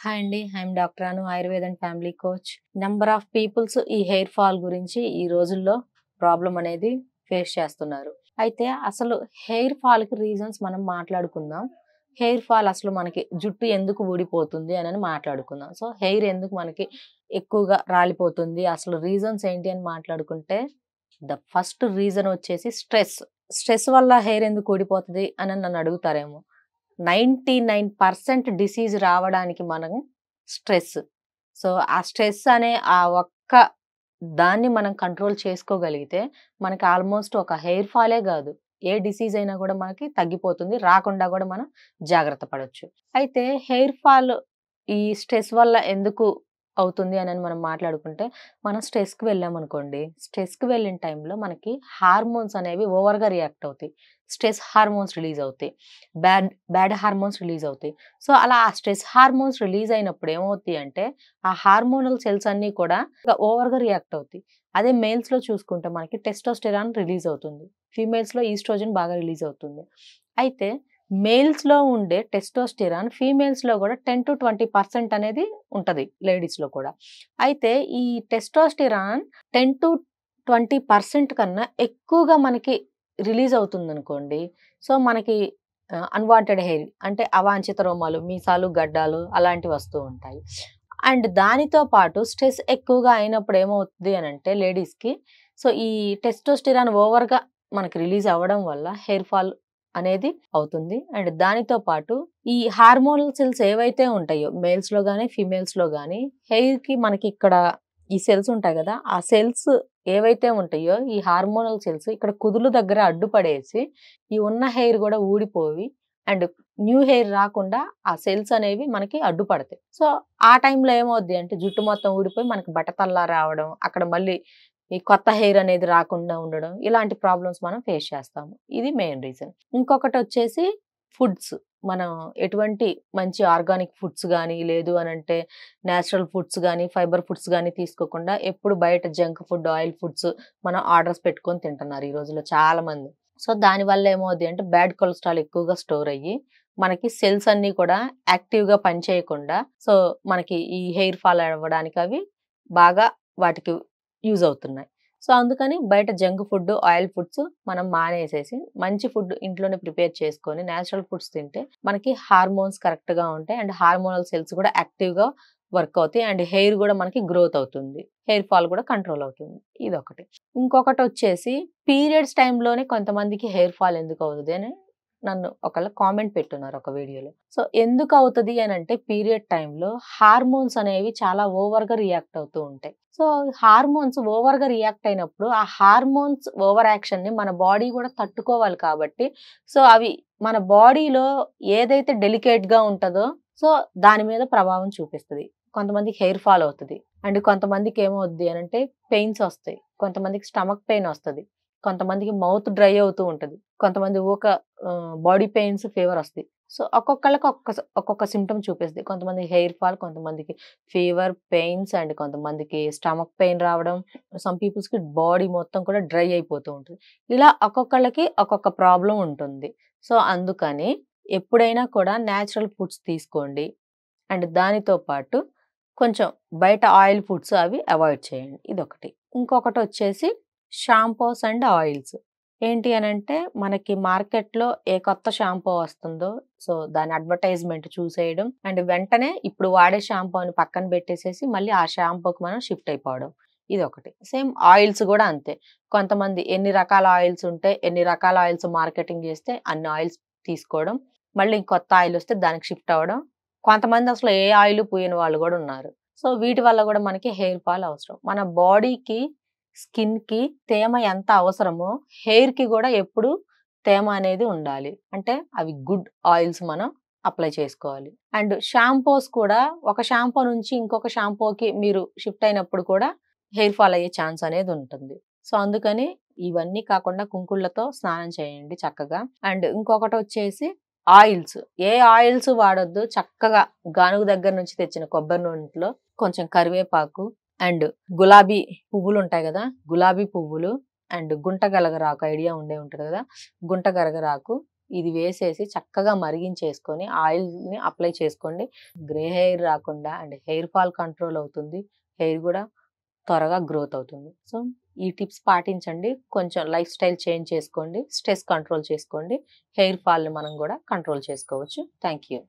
Hi అండి. I'm doctor Anu, Ayurveda and family coach. Number of peoples ఈ hair fall గురించి ఈ రోజుల్లో ప్రాబ్లం అనేది ఫేస్ చేస్తున్నారు. అయితే అసలు హెయిర్ ఫాల్‌కి రీజన్స్ మనం మాట్లాడుకుందాం. హెయిర్ ఫాల్ అసలు మనకి జుట్టు ఎందుకు ఊడిపోతుంది అని మాట్లాడుకుందాం. సో, హెయిర్ ఎందుకు మనకి ఎక్కువగా రాలిపోతుంది? అసలు రీజన్స్ ఏంటి అని మాట్లాడుకుంటే ద ఫస్ట్ రీజన్ వచ్చేసి స్ట్రెస్. స్ట్రెస్ వల్ల హెయిర్ ఎందుకు ఊడిపోతది అని నన్ను అడుగుతారేమో. 99% డిసీజ్ రావడానికి మనం స్ట్రెస్. సో, ఆ స్ట్రెస్ అనే ఆ ఒక్క దాన్ని మనం కంట్రోల్ చేసుకోగలిగితే మనకి ఆల్మోస్ట్ ఒక హెయిర్ ఫాలే గాదు, ఏ డిసీజ్ అయినా గూడా మనకి తగ్గిపోతుంది. రాకుండా గూడా మనం జాగ్రత్త పడొచ్చు. అయితే హెయిర్ ఫాల్ ఈ స్ట్రెస్ వల్ల ఎందుకు అవుతుంది అని మనం మాట్లాడుకుంటే, మనం స్ట్రెస్‌కి వెళ్ళామనుకోండి, స్ట్రెస్‌కి వెళ్ళిన టైంలో మనకి హార్మోన్స్ అనేవి ఓవర్‌గా రియాక్ట్ అవుతాయి. స్ట్రెస్ హార్మోన్స్ రిలీజ్ అవుతాయి. బ్యాడ్ బ్యాడ్ హార్మోన్స్ రిలీజ్ అవుతాయి. సో, అలా ఆ స్ట్రెస్ హార్మోన్స్ రిలీజ్ అయినప్పుడు ఏమవుతాయి అంటే, ఆ హార్మోనల్ సెల్స్ అన్నీ కూడా ఓవర్‌గా రియాక్ట్ అవుతాయి. అదే మేల్స్‌లో చూసుకుంటే మనకి టెస్టోస్టెరాన్ రిలీజ్ అవుతుంది. ఫీమేల్స్‌లో ఈస్ట్రోజన్ బాగా రిలీజ్ అవుతుంది. అయితే మేల్స్‌లో ఉండే టెస్టోస్టెరాన్ ఫీమేల్స్‌లో గూడా 10-20% అనేది ఉంటది లేడీస్‌లో కూడా. అయితే ఈ టెస్టోస్టెరాన్ 10-20% కన్నా ఎక్కువగా మనకి రిలీజ్ అవుతుందనుకోండి. సో, మనకి అన్‌వాంటెడ్ హెయిర్ అంటే అవాంఛిత రోమాలు, మీసాలు, గడ్డాలు అలాంటివి వస్తూ ఉంటాయి. అండ్ దానితో పాటు స్ట్రెస్ ఎక్కువగా అయినప్పుడు ఏమవుతది అనంటే లేడీస్‌కి, సో, ఈ టెస్టోస్టెరాన్ ఓవర్‌గా మనకి రిలీజ్ అవ్వడం వల్ల హెయిర్ ఫాల్ అనేది అవుతుంది. అండ్ దానితో పాటు ఈ హార్మోనల్ సెల్స్ ఏవైతే ఉంటాయో మేల్స్‌లో గాని, ఫీమేల్స్‌లో గాని హెయిర్‌కి మనకి ఇక్కడ ఈ సెల్స్ ఉంటాయి గదా! ఆ సెల్స్ ఏవైతే ఉంటాయో ఈ హార్మోనల్ సెల్స్ ఇక్కడ కుదులు దగ్గర అడ్డుపడేసి ఈ ఉన్న హెయిర్ గూడా ఊడిపోయి అండ్ న్యూ హెయిర్ రాకుండా ఆ సెల్స్ అనేవి మనకి అడ్డుపడతాయి. సో, ఆ టైంలో ఏమవుద్ది అంటే జుట్టు మొత్తం ఊడిపోయి మనకి బట్టతల్లా రావడం, అక్కడ మళ్ళీ ఈ కొత్త హెయిర్ అనేది రాకుండా ఉండడం, ఇలాంటి ప్రాబ్లమ్స్ మనం ఫేస్ చేస్తాము. ఇది మెయిన్ రీజన్. ఇంకొకటొచ్చేసి ఫుడ్స్. మనం ఎటువంటి మంచి ఆర్గానిక్ ఫుడ్స్ గానీ, లేదు అనంటే నేచురల్ ఫుడ్స్ గానీ, ఫైబర్ ఫుడ్స్ గానీ తీసుకోకుండా ఎప్పుడు బయట జంక్ ఫుడ్, ఆయిల్ ఫుడ్స్ మనం ఆర్డర్స్ పెట్టుకొని తింటున్నారు ఈ రోజుల్లో చాలా మంది. సో, దానివల్ల ఏమవుద్ది అంటే బ్యాడ్ కొలెస్ట్రాల్ ఎక్కువగా స్టోర్ అయ్యి, మనకి సెల్స్ అన్నీ కూడా యాక్టివ్‌గా పనిచేయకుండా, సో, మనకి ఈ హెయిర్ ఫాల్ అవ్వడానికి అవి బాగా వాటికి యూజ్ అవుతున్నాయి. సో, అందుకని బయట జంక్ ఫుడ్, ఆయిల్ ఫుడ్స్ మనం మానేసేసి మంచి ఫుడ్ ఇంట్లోనే ప్రిపేర్ చేసుకొని నేచురల్ ఫుడ్స్ తింటే మనకి హార్మోన్స్ కరెక్ట్‌గా ఉంటాయి. అండ్ హార్మోనల్ సెల్స్ కూడా యాక్టివ్‌గా వర్క్ అవుతాయి. అండ్ హెయిర్ గూడా మనకి గ్రోత్ అవుతుంది. హెయిర్ ఫాల్ కూడా కంట్రోల్ అవుతుంది. ఇదొకటి. ఇంకొకటొచ్చేసి పీరియడ్స్ టైమ్‌లోనే కొంతమందికి హెయిర్ ఫాల్ ఎందుకవుతది అని నన్ను ఒకళ్ళు కామెంట్ పెట్టున్నారు ఒక వీడియోలో. సో, ఎందుకవుతది అనంటే పీరియడ్ టైమ్‌లో హార్మోన్స్ అనేవి చాలా ఓవర్‌గా రియాక్ట్ అవుతూ ఉంటాయి. సో, హార్మోన్స్ ఓవర్‌గా రియాక్ట్ అయినప్పుడు ఆ హార్మోన్స్ ఓవర్ యాక్షన్‌ని మన బాడీ గూడా తట్టుకోవాలి కాబట్టి, సో, అవి మన బాడీలో ఏదైతే డెలికేట్‌గా ఉంటదో, సో, దాని మీద ప్రభావం చూపిస్తది. కొంతమందికి హెయిర్ ఫాల్ అవుతది. అండ్ కొంతమందికి ఏమవుద్ది అనంటే పెయిన్స్ ఒస్తాయి. కొంతమందికి స్టమక్ పెయిన్ ఒస్తది. కొంతమందికి మౌత్ డ్రై అవుతూ ఉంటది. కొంతమంది బాడీ పెయిన్స్, ఫీవర్ ఒస్తాయి. సో, ఒక్కొక్కళ్ళకి ఒక్కొక్క సింప్టమ్ చూపిస్తది. కొంతమందికి హెయిర్ ఫాల్, కొంతమందికి ఫీవర్, పెయిన్స్ అండ్ కొంతమందికి స్టమక్ పెయిన్ రావడం. సమ్ పీపుల్స్‌కి బాడీ మొత్తం కూడా డ్రై అయిపోతూ ఉంటది. ఇలా ఒక్కొక్కళ్ళకి ఒక్కొక్క ప్రాబ్లమ్ ఉంటుంది. సో, అందుకని ఎప్పుడైనా కూడా నేచురల్ ఫుడ్స్ తీసుకోండి. అండ్ దానితో పాటు కొంచెం బయట ఆయిల్ ఫుడ్స్ అవి అవాయిడ్ చేయండి. ఇదొకటి. ఇంకొకటొచ్చేసి షాంపూస్ అండ్ ఆయిల్స్. ఏంటి అనంటే మనకి మార్కెట్‌లో ఏ కొత్త షాంపూ వస్తుందో, సో, దాని అడ్వర్టైజ్‌మెంట్ చూసేయడం అండ్ వెంటనే ఇప్పుడు వాడే షాంపూని పక్కన పెట్టేసేసి మళ్ళీ ఆ షాంపూకి మనం షిఫ్ట్ అయిపోవడం. ఇదొకటి. సేమ్ ఆయిల్స్ గూడా అంతే. కొంతమంది ఎన్ని రకాల ఆయిల్స్ ఉంటే, ఎన్ని రకాల ఆయిల్స్ మార్కెటింగ్ చేస్తే అన్ని ఆయిల్స్ తీసుకోవడం. మళ్ళీ కొత్త ఆయిల్ వస్తే దానికి షిఫ్ట్ అవ్వడం. కొంతమంది అసలు ఏ ఆయిలు పూయని వాళ్ళు గూడా ఉన్నారు. సో, వీటి వల్ల గూడా మనకి హెయిర్ ఫాల్ అవసరం. మన బాడీకి, స్కిన్‌కి తేమ ఎంత అవసరమో హెయిర్‌కి గూడా ఎప్పుడు తేమ అనేది ఉండాలి. అంటే అవి గుడ్ ఆయిల్స్ మనం అప్లై చేసుకోవాలి. అండ్ షాంపూస్ కూడా ఒక షాంపూ నుంచి ఇంకొక షాంపూకి మీరు షిఫ్ట్ అయినప్పుడు కూడా హెయిర్ ఫాల్ అయ్యే ఛాన్స్ అనేది ఉంటుంది. సో, అందుకని ఇవన్నీ కాకుండా కుంకుళ్ళతో స్నానం చేయండి చక్కగా. అండ్ ఇంకొకటొచ్చేసి ఆయిల్స్. ఏ ఆయిల్స్ వాడొద్దు. చక్కగా గానుగ దగ్గర నుంచి తెచ్చిన కొబ్బరి నూనెలో కొంచెం కరివేపాకు అండ్ గులాబీ పువ్వులుంటాయి గదా! గులాబీ పువ్వులు అండ్ గుంట గలగరాకు ఐడియా ఉండే ఉంటది గదా! గుంట గరగరాకు ఇది వేసేసి చక్కగా మరిగించేసుకొని ఆయిల్‌ని అప్లై చేసుకోండి. గ్రే హెయిర్ రాకుండా అండ్ హెయిర్ ఫాల్ కంట్రోల్ అవుతుంది. హెయిర్ కూడా త్వరగా గ్రోత్ అవుతుంది. సో, ఈ టిప్స్ పాటించండి. కొంచెం లైఫ్ స్టైల్ చేంజ్ చేసుకోండి. స్ట్రెస్ కంట్రోల్ చేసుకోండి. హెయిర్ ఫాల్‌ని మనం కూడా కంట్రోల్ చేసుకోవచ్చు. Thank you.